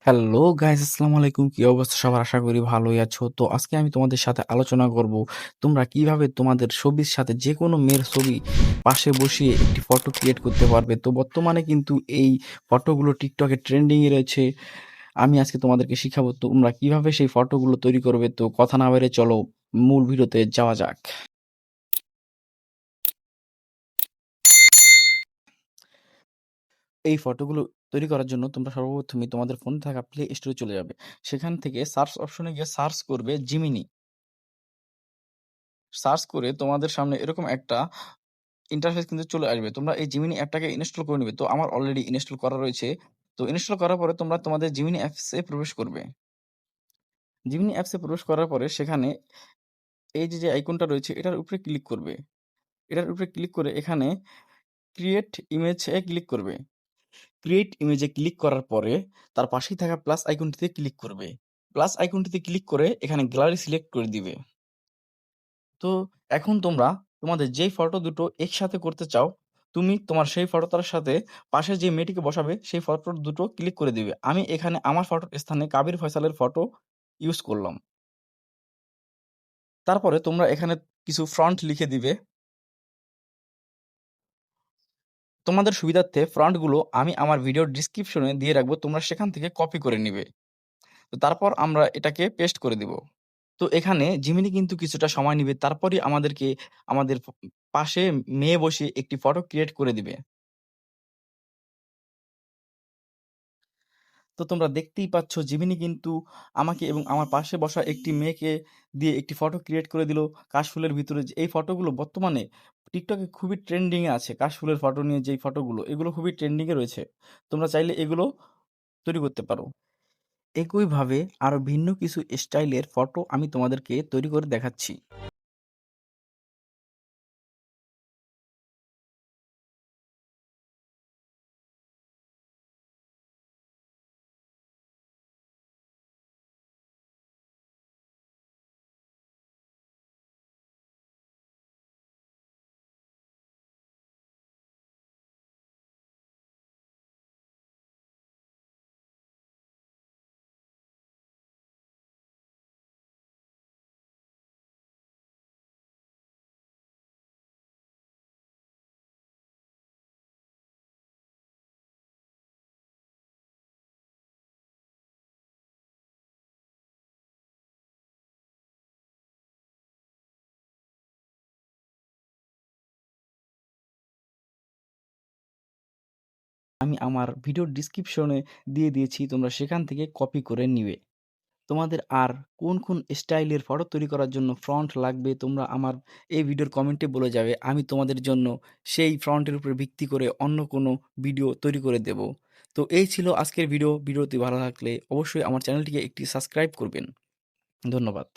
Hello guys, আসসালামু আলাইকুম। কি অবস্থা সবার? আশা করি ভালোই আছো। তো আজকে আমি তোমাদের সাথে আলোচনা করব তোমরা কিভাবে তোমাদের ছবির সাথে যেকোনো মেয়ের ছবি পাশে বসিয়ে একটি ফটো ক্রিয়েট করতে পারবে। তো বর্তমানে কিন্তু এই ফটোগুলো টিকটকে ট্রেন্ডিং এ রয়েছে। আমি আজকে তোমাদেরকে শিখাবো তোমরা কিভাবে সেই ফটোগুলো তৈরি করবে। তো কথা না বাইরে চলো মূল ভিডিওতে যাওয়া যাক। এই ফটোগুলো তৈরি করার জন্য তোমরা সর্বপ্রথমে তোমাদের ফোনে থাকা প্লে স্টোরে চলে যাবে। সেখান থেকে সার্চ অপশনে গিয়ে সার্চ করবে জিমিনি। সার্চ করে তোমাদের সামনে এরকম একটা ইন্টারফেস কিন্তু চলে আসবে। তোমরা এই জিমিনি অ্যাপটাকে ইনস্টল করে নিবে। তো আমার অলরেডি ইনস্টল করা রয়েছে। তো ইনস্টল করার পরে তোমরা তোমাদের জিমিনি অ্যাপসে প্রবেশ করবে। জিমিনি অ্যাপসে প্রবেশ করার পরে সেখানে এই যে আইকনটা রয়েছে এটার উপরে ক্লিক করবে। এটার উপরে ক্লিক করে এখানে ক্রিয়েট ইমেজ এ ক্লিক করবে। ক্রিয়েট ইমেজ এ ক্লিক করার পরে তার পাশেই থাকা প্লাস আইকনটিতে ক্লিক করবে। প্লাস আইকনটিতে ক্লিক করে এখানে গ্যালারি সিলেক্ট করে দিবে। তো এখন তোমরা তোমাদের যেই ফটো দুটো একসাথে করতে চাও, তুমি তোমার সেই ফটোটার সাথে পাশে যে মেয়েটিকে বসাবে সেই ফটো দুটো ক্লিক করে দিবে। আমি এখানে আমার ফটোর স্থানে কাবির ফয়সালের ফটো ইউজ করলাম। তারপরে তোমরা এখানে কিছু ফন্ট লিখে দিবে। তোমাদের সুবিধার্থে ফন্টগুলো আমি আমার ভিডিওর ডেসক্রিপশনে দিয়ে রাখবো। তোমরা সেখান থেকে কপি করে নিবে। তো তারপর আমরা এটাকে পেস্ট করে দিব। তো এখানে জিমিনি কিন্তু কিছুটা সময় নিবে। তারপরই আমাদেরকে আমাদের পাশে মেয়ে বসিয়ে একটি ফটো ক্রিয়েট করে দিবে। তো তোমরা দেখতেই পাচ্ছ জিমিনি কিন্তু আমাকে এবং আমার পাশে বসা একটি মেয়েকে দিয়ে একটি ফটো ক্রিয়েট করে দিল কাশফুলের ভিতরে। যে এই ফটোগুলো বর্তমানে টিকটকে খুবই ট্রেন্ডিং এ আছে। কাশফুলের ফটো নিয়ে যেই ফটোগুলো এগুলো খুবই ট্রেন্ডিং এ রয়েছে। তোমরা চাইলে এগুলো তৈরি করতে পারো। একইভাবে আরো ভিন্ন কিছু স্টাইলের ফটো আমি তোমাদেরকে তৈরি করে দেখাচ্ছি। আমি আমার ভিডিওর ডেসক্রিপশনে দিয়ে দিয়েছি। তোমরা সেখান থেকে কপি করে নিবে। তোমাদের আর কোন স্টাইলের ফটো তৈরি করার জন্য ফন্ট লাগবে তোমরা আমার এই ভিডিওর কমেন্টে বলে যাবে। আমি তোমাদের জন্য সেই ফন্টের উপর ভিত্তি করে অন্য কোনো ভিডিও তৈরি করে দেব। তো এই ছিল আজকের ভিডিও। ভিডিওটি ভালো লাগলে অবশ্যই আমার চ্যানেলটিকে একটি সাবস্ক্রাইব করবেন। ধন্যবাদ।